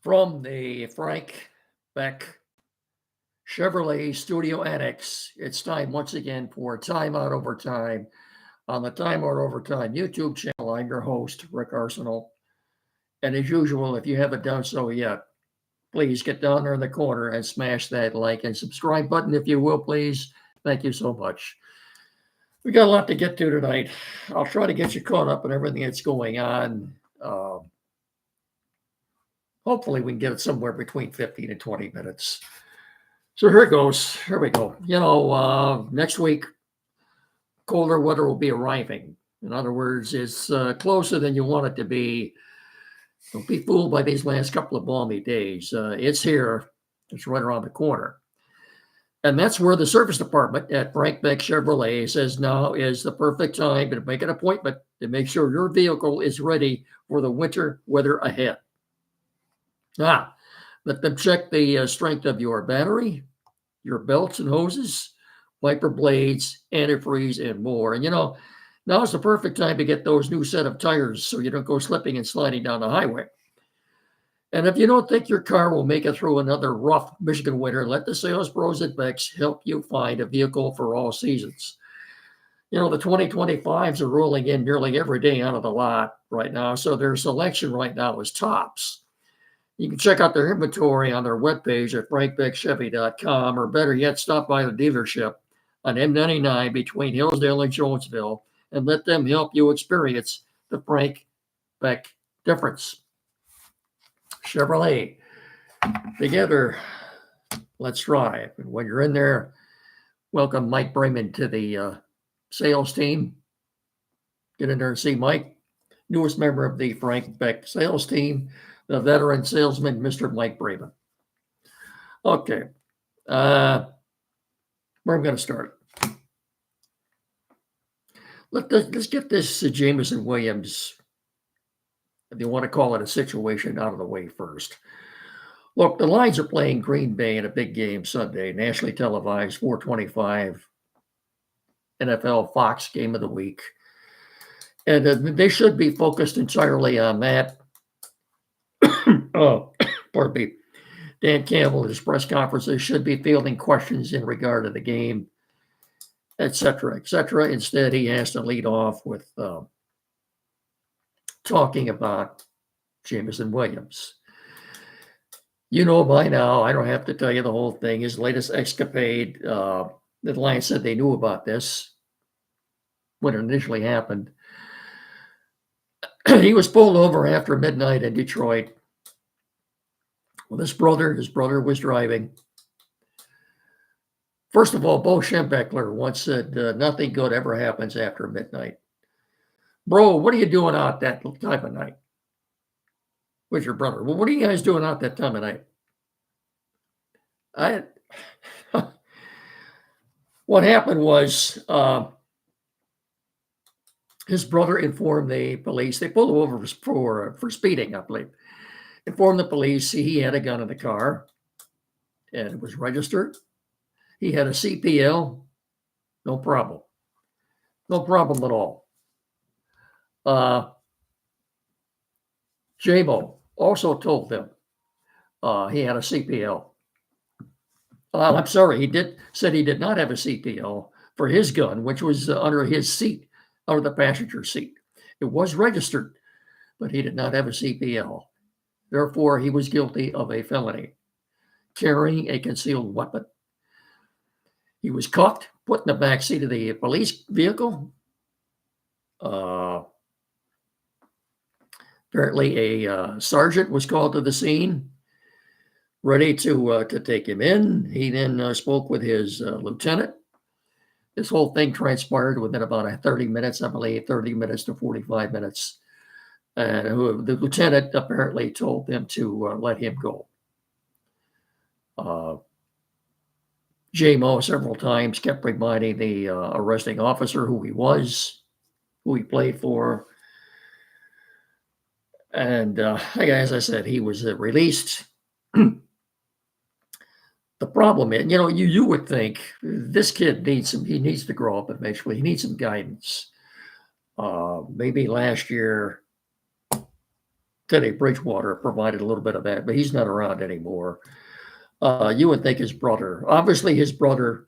From the Frank Beck Chevrolet Studio Annex, it's time once again for Time Out Overtime on the Time Out Overtime YouTube channel. I'm your host, Rick Arsenal. And as usual, if you haven't done so yet, please get down there in the corner and smash that like and subscribe button if you will, please. Thank you so much. We got a lot to get to tonight. I'll try to get you caught up on everything that's going on. Hopefully, we can get it somewhere between 15 and 20 minutes. So here it goes. Here we go. Next week, colder weather will be arriving. In other words, it's closer than you want it to be. Don't be fooled by these last couple of balmy days. It's here. It's right around the corner. And that's where the service department at Frank Beck Chevrolet says now is the perfect time to make an appointment to make sure your vehicle is ready for the winter weather ahead. Let them check the strength of your battery, your belts and hoses, wiper blades, antifreeze, and more. And now is the perfect time to get those new set of tires so you don't go slipping and sliding down the highway. And if you don't think your car will make it through another rough Michigan winter, let the sales pros at Beck's help you find a vehicle for all seasons. The 2025s are rolling in nearly every day out of the lot right now, so their selection right now is tops. You can check out their inventory on their webpage at frankbeckchevy.com, or better yet, stop by the dealership on M99 between Hillsdale and Jonesville and let them help you experience the Frank Beck difference. Chevrolet, together, let's drive. And when you're in there, welcome Mike Brayman to the sales team. Get in there and see Mike, newest member of the Frank Beck sales team, the veteran salesman, Mr. Mike Brayman. Okay. Where am I going to start? Let's get this Jameson Williams, if you want to call it a situation, out of the way first. Look, the Lions are playing Green Bay in a big game Sunday, nationally televised, 4:25 NFL Fox game of the week. And they should be focused entirely on that. Pardon me. Dan Campbell, in his press conferences, should be fielding questions in regard to the game, et cetera, et cetera. Instead, he has to lead off with talking about Jameson Williams. By now, I don't have to tell you the whole thing. His latest escapade, the Lions said they knew about this when it initially happened. He was pulled over after midnight in Detroit. Well, his brother was driving. First of all, Bo Schembechler once said, nothing good ever happens after midnight. Bro, what are you doing out that time of night with your brother? Well, what are you guys doing out that time of night? What happened was his brother informed the police. They pulled him over for speeding, I believe. Informed the police he had a gun in the car and it was registered. He had a CPL, no problem. No problem at all. Jamo also told them he had a CPL. I'm sorry, said he did not have a CPL for his gun, which was under his seat, under the passenger seat. It was registered, but he did not have a CPL. Therefore, he was guilty of a felony, carrying a concealed weapon. He was cuffed, put in the back seat of the police vehicle. Apparently, a sergeant was called to the scene, ready to take him in. He then spoke with his lieutenant. This whole thing transpired within about 30 minutes, I believe, 30 minutes to 45 minutes. And the lieutenant apparently told them to let him go. Jamo several times kept reminding the arresting officer who he was, who he played for. And as I said, he was released. The problem is, you would think this kid needs to grow up eventually. He needs some guidance. Maybe last year Teddy Bridgewater provided a little bit of that, but he's not around anymore. You would think his brother, obviously his brother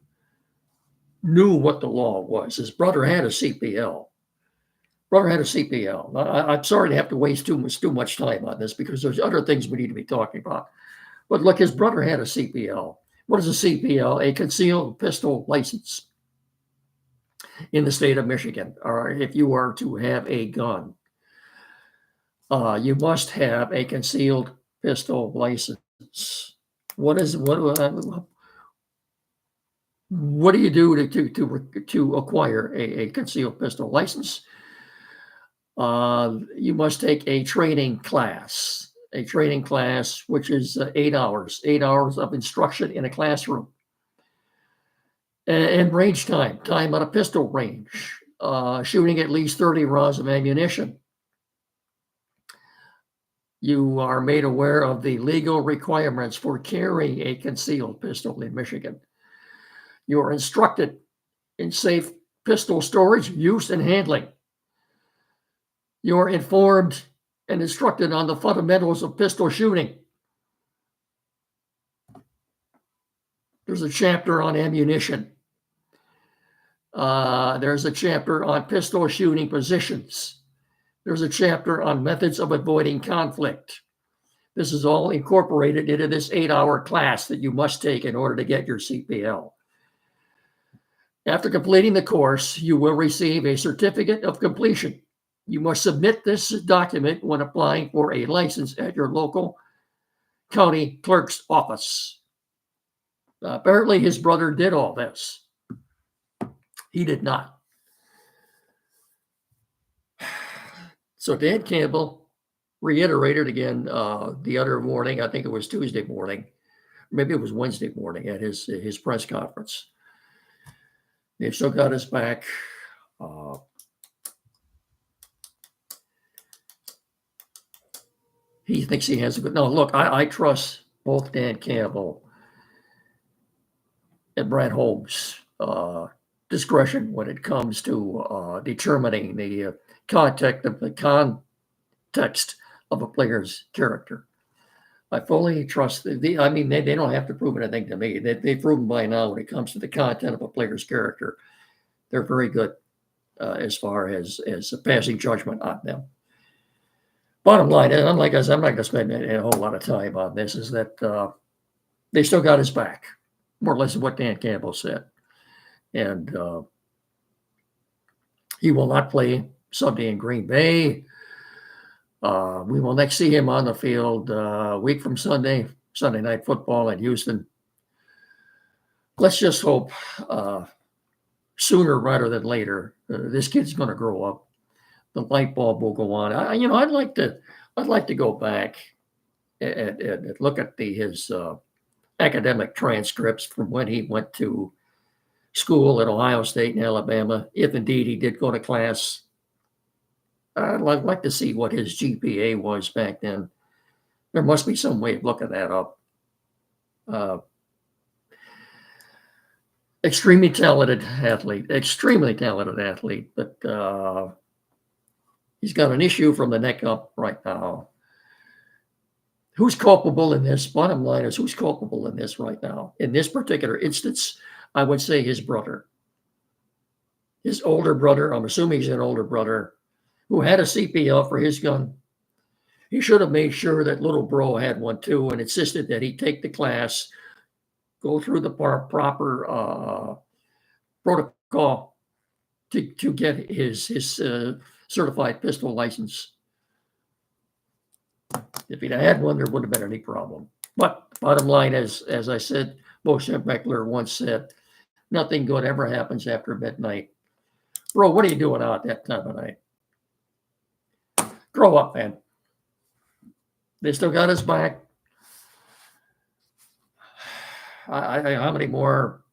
knew what the law was. His brother had a CPL. I'm sorry to have to waste too much time on this because there's other things we need to be talking about. But look, his brother had a CPL. What is a CPL? A concealed pistol license in the state of Michigan. Or if you are to have a gun, you must have a concealed pistol license. What do you do to acquire a concealed pistol license? You must take a training class, which is 8 hours of instruction in a classroom, and range time at a pistol range, shooting at least 30 rounds of ammunition. You are made aware of the legal requirements for carrying a concealed pistol in Michigan. You are instructed in safe pistol storage, use, and handling. You are informed and instructed on the fundamentals of pistol shooting. There's a chapter on ammunition. There's a chapter on pistol shooting positions. There's a chapter on methods of avoiding conflict. This is all incorporated into this 8-hour class that you must take in order to get your CPL. After completing the course, you will receive a certificate of completion. You must submit this document when applying for a license at your local county clerk's office. Apparently, his brother did all this. He did not. So Dan Campbell reiterated again the other morning, I think it was Tuesday morning, maybe it was Wednesday morning at his press conference. They've still got his back. He thinks he has a good. No, look, I trust both Dan Campbell and Brad Holmes' discretion when it comes to determining the context of a player's character. I fully trust. They don't have to prove anything to me. They've proven by now when it comes to the content of a player's character, they're very good as far as passing judgment on them. Bottom line, and I'm not going to spend a whole lot of time on this, is that they still got his back, more or less what Dan Campbell said. And he will not play Sunday in Green Bay. We will next see him on the field a week from Sunday Night Football in Houston. Let's just hope sooner rather than later, this kid's going to grow up. The light bulb will go on. I'd like to go back and look at his academic transcripts from when he went to school at Ohio State and Alabama, if indeed he did go to class. I'd like to see what his GPA was back then. There must be some way of looking that up. Extremely talented athlete, but he's got an issue from the neck up right now. Who's culpable in this? Bottom line is, who's culpable in this right now? In this particular instance, I would say his brother. His older brother, I'm assuming he's an older brother, who had a CPL for his gun. He should have made sure that little bro had one too and insisted that he take the class, go through the proper protocol to get his certified pistol license. If he'd had one, there wouldn't have been any problem. But bottom line is, as I said, Moshe Beckler once said, nothing good ever happens after midnight. Bro, what are you doing out that time of night? Grow up, man. They still got his back. How many more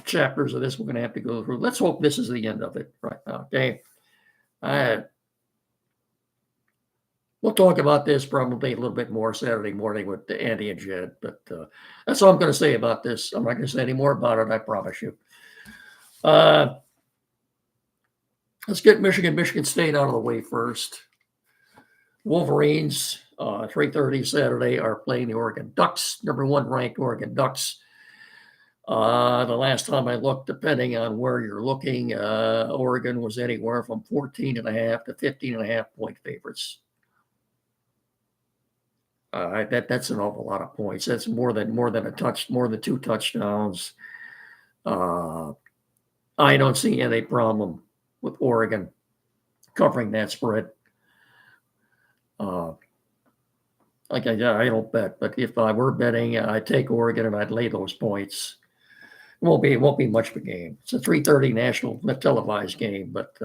chapters of this we're going to have to go through? Let's hope this is the end of it right now, okay? We'll talk about this probably a little bit more Saturday morning with Andy and Jed, but that's all I'm going to say about this. I'm not going to say any more about it, I promise you. Let's get Michigan State out of the way first. Wolverines 3:30 Saturday are playing the Oregon Ducks, number 1 ranked Oregon Ducks. The last time I looked, depending on where you're looking, Oregon was anywhere from 14.5 to 15.5 point favorites. That's an awful lot of points. That's more than more than 2 touchdowns. I don't see any problem with Oregon covering that spread. Like I don't bet, but if I were betting, I'd take Oregon and I'd lay those points. It won't be much of a game. It's a 3:30 national televised game, but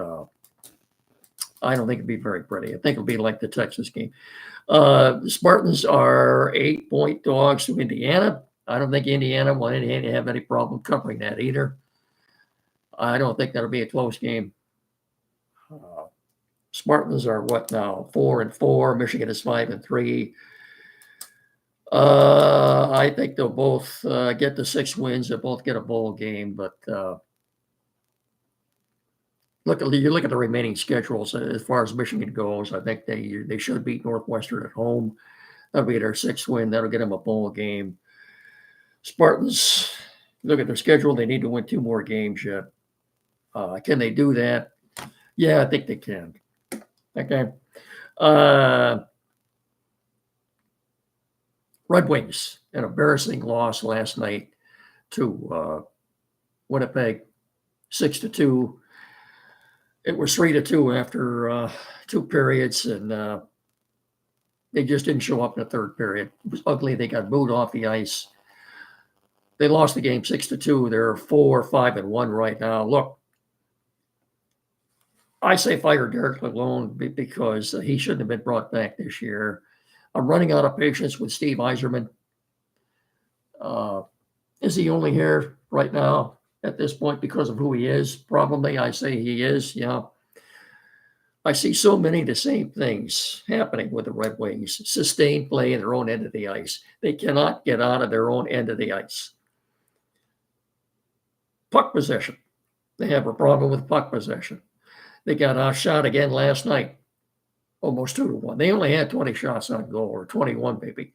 I don't think it'd be very pretty. I think it'll be like the Texas game. The Spartans are 8-point dogs to Indiana. I don't think Indiana will have any problem covering that either. I don't think that'll be a close game. Spartans are what now? 4-4. Michigan is 5-3. I think they'll both get the 6 wins. They'll both get a bowl game, but you look at the remaining schedules as far as Michigan goes. I think they should beat Northwestern at home. That'll be their 6th win. That'll get them a bowl game. Spartans, look at their schedule. They need to win 2 more games yet. Can they do that? Yeah, I think they can. Okay. Red Wings, an embarrassing loss last night to Winnipeg, 6-2. It was 3-2 after 2 periods, and they just didn't show up in the 3rd period. It was ugly. They got booed off the ice. They lost the game 6-2. They're 4-5-1 right now. Look, I say fire Derek Lalonde because he shouldn't have been brought back this year. I'm running out of patience with Steve Yzerman. Is he only here right now at this point because of who he is? Probably. I say he is. Yeah. I see so many of the same things happening with the Red Wings. Sustained play in their own end of the ice. They cannot get out of their own end of the ice. Puck possession. They have a problem with puck possession. They got outshot again last night, almost 2-1. They only had 20 shots on goal, or 21 maybe.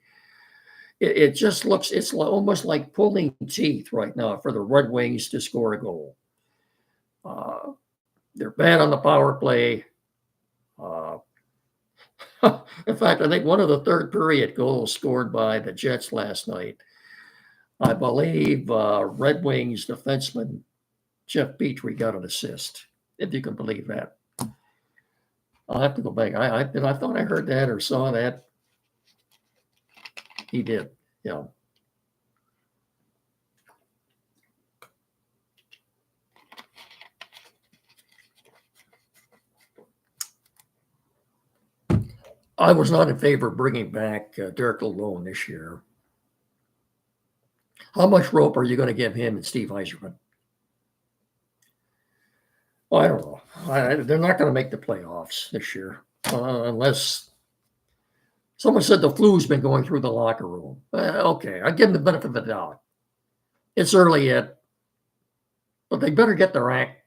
It just looks, it's almost like pulling teeth right now for the Red Wings to score a goal. They're bad on the power play. In fact, I think one of the 3rd period goals scored by the Jets last night, I believe Red Wings defenseman Jeff Petrie got an assist, if you can believe that. I'll have to go back. I thought I heard that or saw that. He did. Yeah. I was not in favor of bringing back Derek Lalonde this year. How much rope are you going to give him and Steve Yzerman? Well, I don't know. They're not going to make the playoffs this year unless someone said the flu's been going through the locker room. Okay, I give them the benefit of the doubt. It's early yet, but they better get their act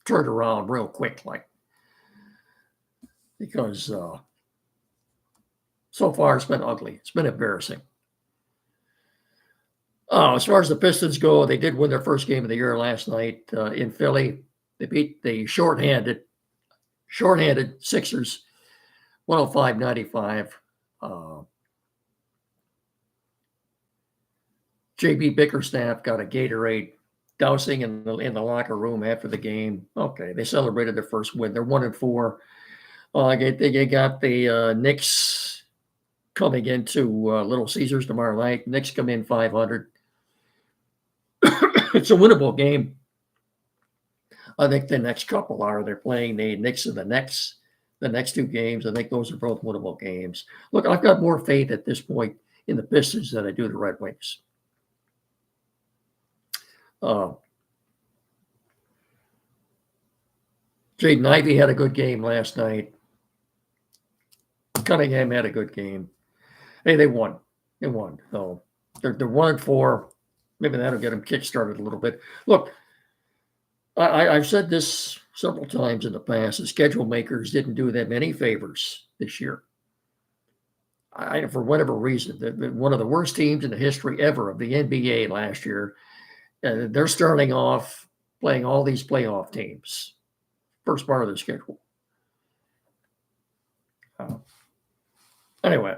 turned around real quick, because so far it's been ugly. It's been embarrassing. As far as the Pistons go, they did win their first game of the year last night in Philly. They beat the shorthanded Sixers 105-95. JB Bickerstaff got a Gatorade dousing in the locker room after the game. Okay, they celebrated their first win. They're 1-4. They got the Knicks coming into Little Caesars tomorrow night. Knicks come in 500. It's a winnable game. I think the next couple they're playing the Knicks and the next 2 games. I think those are both winnable games. Look, I've got more faith at this point in the Pistons than I do the Red Wings. Jaden Ivey had a good game last night. Cunningham had a good game. Hey, they won. So they're 1-4. Maybe that'll get them kick-started a little bit. Look, I've said this several times in the past. The schedule makers didn't do them any favors this year. for whatever reason, one of the worst teams in the history ever of the NBA last year. They're starting off playing all these playoff teams, first part of the schedule. Anyway,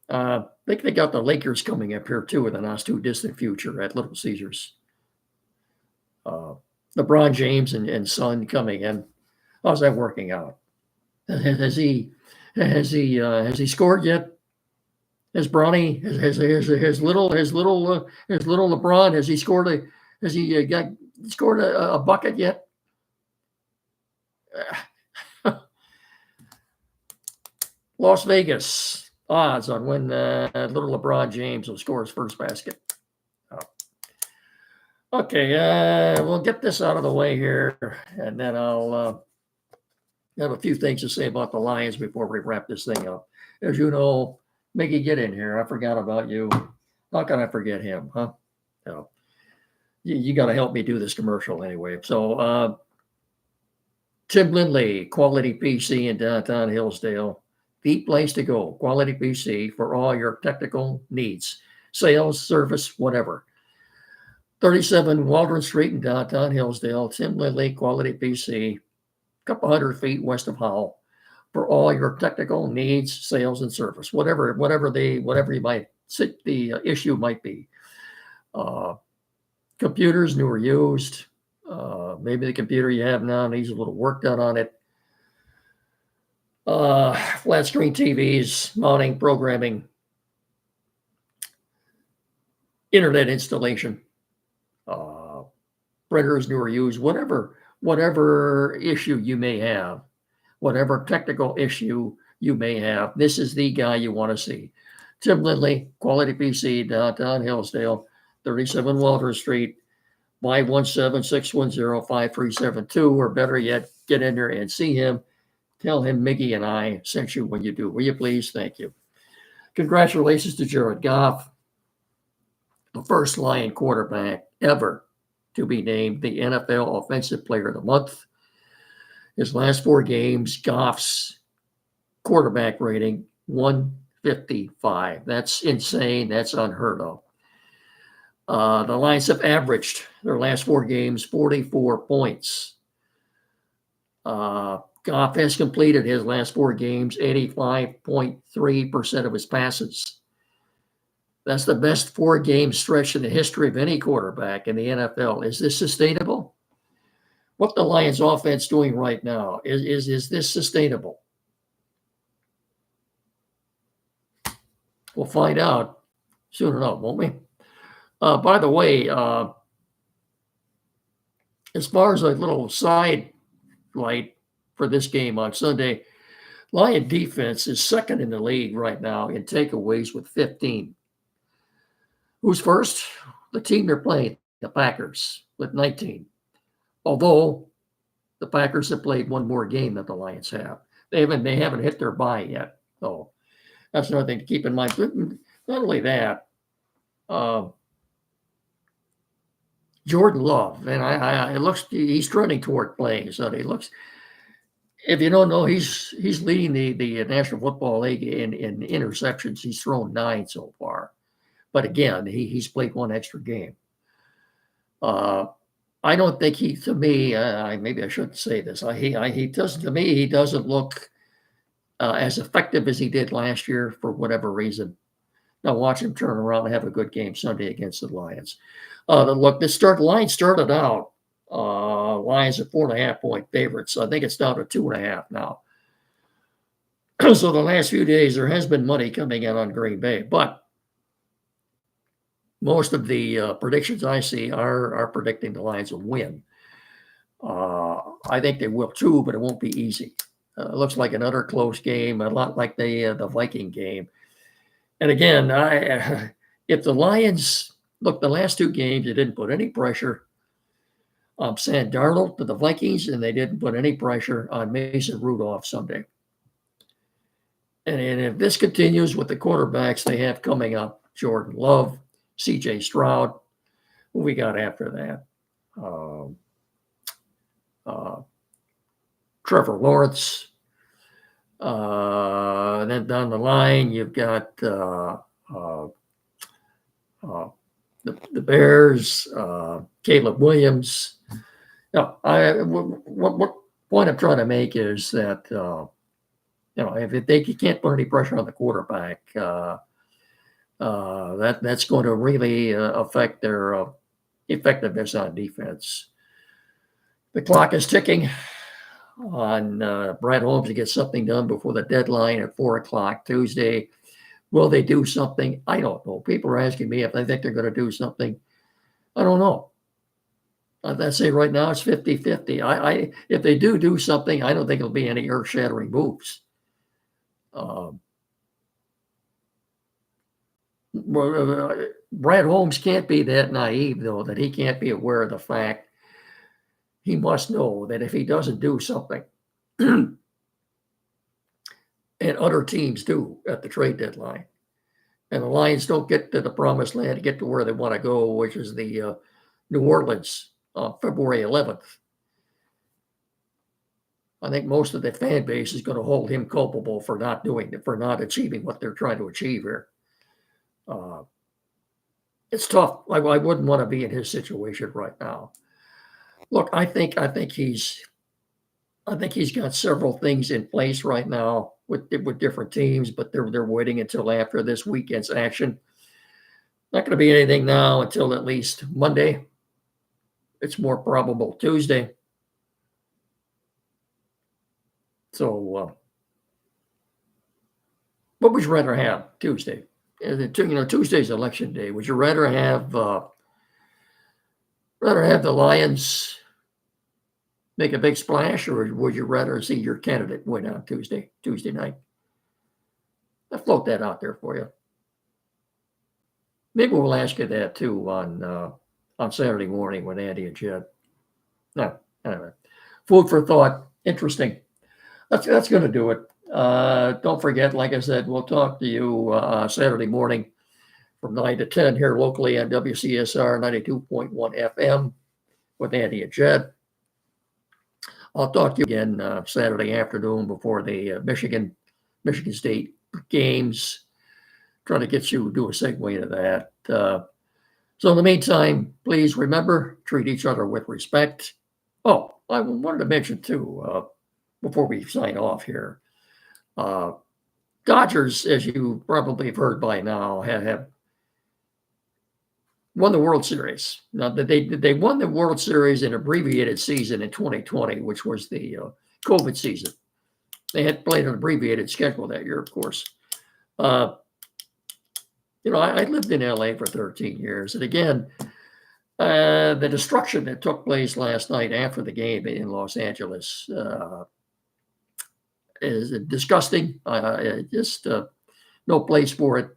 I think they got the Lakers coming up here too in the not too distant future at Little Caesars. LeBron James and son coming in. How's that working out? Has he scored yet? Has Bronny his little LeBron, has he scored a bucket yet? Las Vegas odds on when little LeBron James will score his first basket. Okay, we'll get this out of the way here, and then I'll have a few things to say about the Lions before we wrap this thing up. As you know, Mickey, get in here. I forgot about you. How can I forget him, huh? No. You got to help me do this commercial anyway. So, Tim Lindley, Quality PC in downtown Hillsdale. The place to go, Quality PC, for all your technical needs, sales, service, whatever. 37 Waldron Street in downtown Hillsdale. Tim Lindley, Quality PC, a couple hundred feet west of Howell, for all your technical needs, sales, and service, whatever you might the issue might be. Computers, new or used. Maybe the computer you have now needs a little work done on it. Flat screen TVs, mounting, programming, internet installation, printers, new or used, whatever issue you may have, whatever technical issue you may have, this is the guy you want to see. Tim Lindley, Quality PC, downtown Hillsdale, 37 Waldron Street, 517-610-5372, or better yet, get in there and see him. Tell him Mickey and I sent you when you do. Will you please? Thank you. Congratulations to Jared Goff, the first Lion quarterback ever to be named the NFL Offensive Player of the Month. His last 4 games, Goff's quarterback rating, 155. That's insane. That's unheard of. The Lions have averaged their last 4 games 44 points. Goff has completed his last 4 games 85.3% of his passes. That's the best 4-game stretch in the history of any quarterback in the NFL. Is this sustainable? What the Lions offense doing right now, is this sustainable? We'll find out soon enough, won't we? By the way, as far as a little side light for this game on Sunday, Lion defense is second in the league right now in takeaways with 15. Who's first? The team they're playing, the Packers, with 19. Although the Packers have played one more game than the Lions have. They haven't hit their bye yet. So that's another thing to keep in mind. But not only that, Jordan Love, and it looks he's trending toward playing Sunday. If you don't know, he's leading the National Football League in interceptions. He's thrown 9 so far. But again, he's played 1 extra game. I don't think to me, maybe I shouldn't say this. He doesn't look as effective as he did last year for whatever reason. Now watch him turn around and have a good game Sunday against the Lions. The line started out, Lions at 4.5-point favorites. I think it's down to 2.5 now. So the last few days, there has been money coming in on Green Bay, but most of the predictions I see are predicting the Lions will win. I think they will too, but it won't be easy. It looks like another close game, a lot like the Viking game. And again, if the Lions look, the last 2 games, they didn't put any pressure on Sam Darnold to the Vikings, and they didn't put any pressure on Mason Rudolph Sunday. And if this continues with the quarterbacks they have coming up, Jordan Love, C.J. Stroud, who we got after that? Trevor Lawrence. Then down the line, you've got uh, the Bears, Caleb Williams. No, what point I'm trying to make is that if they can't put any pressure on the quarterback, that's going to really affect their effectiveness on defense. The clock is ticking on Brad Holmes to get something done before the deadline at 4 o'clock Tuesday. Will they do something? I don't know. People are asking me if they think they're going to do something. I don't know. I'd say right now it's 50-50. If they do something, I don't think it'll be any earth-shattering moves. Brad Holmes can't be that naive, though, that he can't be aware of the fact. He must know that if he doesn't do something, and other teams do at the trade deadline, and the Lions don't get to the promised land to get to where they want to go, which is the New Orleans on February 11th. I think most of the fan base is going to hold him culpable for not achieving what they're trying to achieve here. It's tough. I wouldn't want to be in his situation right now. Look, I think he's got several things in place right now with different teams, but they're waiting until after this weekend's action. Not going to be anything now until at least Monday. It's more probable Tuesday. So, what would you rather have Tuesday? Tuesday's election day. Would you rather have the Lions make a big splash, or would you rather see your candidate win on Tuesday night? I'll float that out there for you. Maybe we'll ask you that too on Saturday morning with Andy and Jed. No, anyway, food for thought. Interesting. That's going to do it. Don't forget, like I said, we'll talk to you Saturday morning from 9 to 10 here locally on WCSR 92.1 FM with Andy and Jed. I'll talk to you again Saturday afternoon before the Michigan State games. Trying to get you to do a segue into that. So in the meantime, please remember, treat each other with respect. Oh, I wanted to mention too, before we sign off here, Dodgers, as you probably have heard by now, have won the World Series. Now, they won the World Series in abbreviated season in 2020, which was the COVID season. They had played an abbreviated schedule that year, of course. I lived in LA for 13 years. And again, the destruction that took place last night after the game in Los Angeles is disgusting. Just no place for it.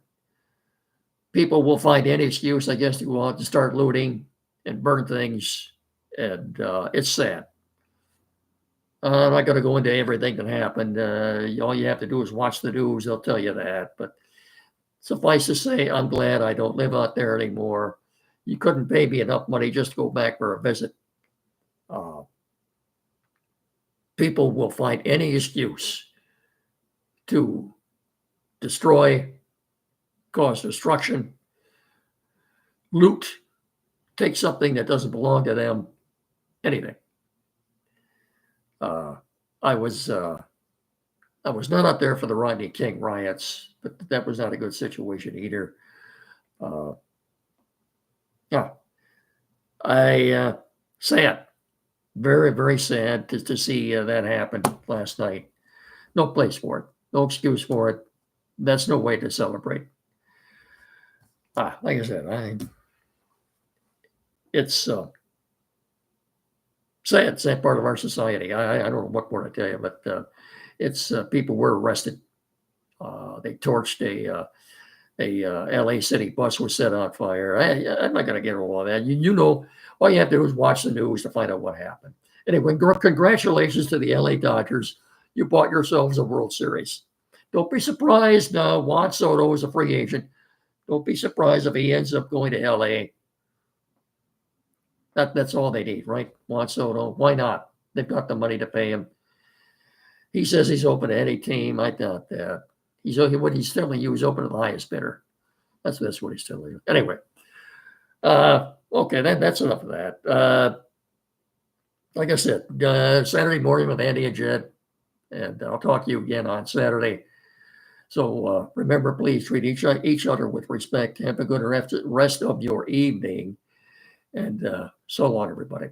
People will find any excuse, I guess, to go out and start looting and burn things. And it's sad. I'm not going to go into everything that happened. All you have to do is watch the news. They'll tell you that. But suffice to say, I'm glad I don't live out there anymore. You couldn't pay me enough money just to go back for a visit. People will find any excuse to destroy, cause destruction, loot, take something that doesn't belong to them, anything. I was not out there for the Rodney King riots, but that was not a good situation either. Sad, very, very sad to see that happen last night. No place for it, no excuse for it. That's no way to celebrate. Like I said, it's sad part of our society. I don't know what more to tell you, but it's people were arrested. They torched a LA City bus was set on fire. I'm not going to get into all that. You know, all you have to do is watch the news to find out what happened. Anyway, congratulations to the LA Dodgers. You bought yourselves a World Series. Don't be surprised now. Juan Soto is a free agent. Don't be surprised if he ends up going to LA. That's all they need, right? Juan Soto. Why not? They've got the money to pay him. He says he's open to any team. I doubt that. What he's telling you, he's open to the highest bidder. That's what he's telling you. Anyway, okay, that's enough of that. Like I said, Saturday morning with Andy and Jed, and I'll talk to you again on Saturday. So remember, please treat each other with respect. Have a good rest of your evening, and so long, everybody.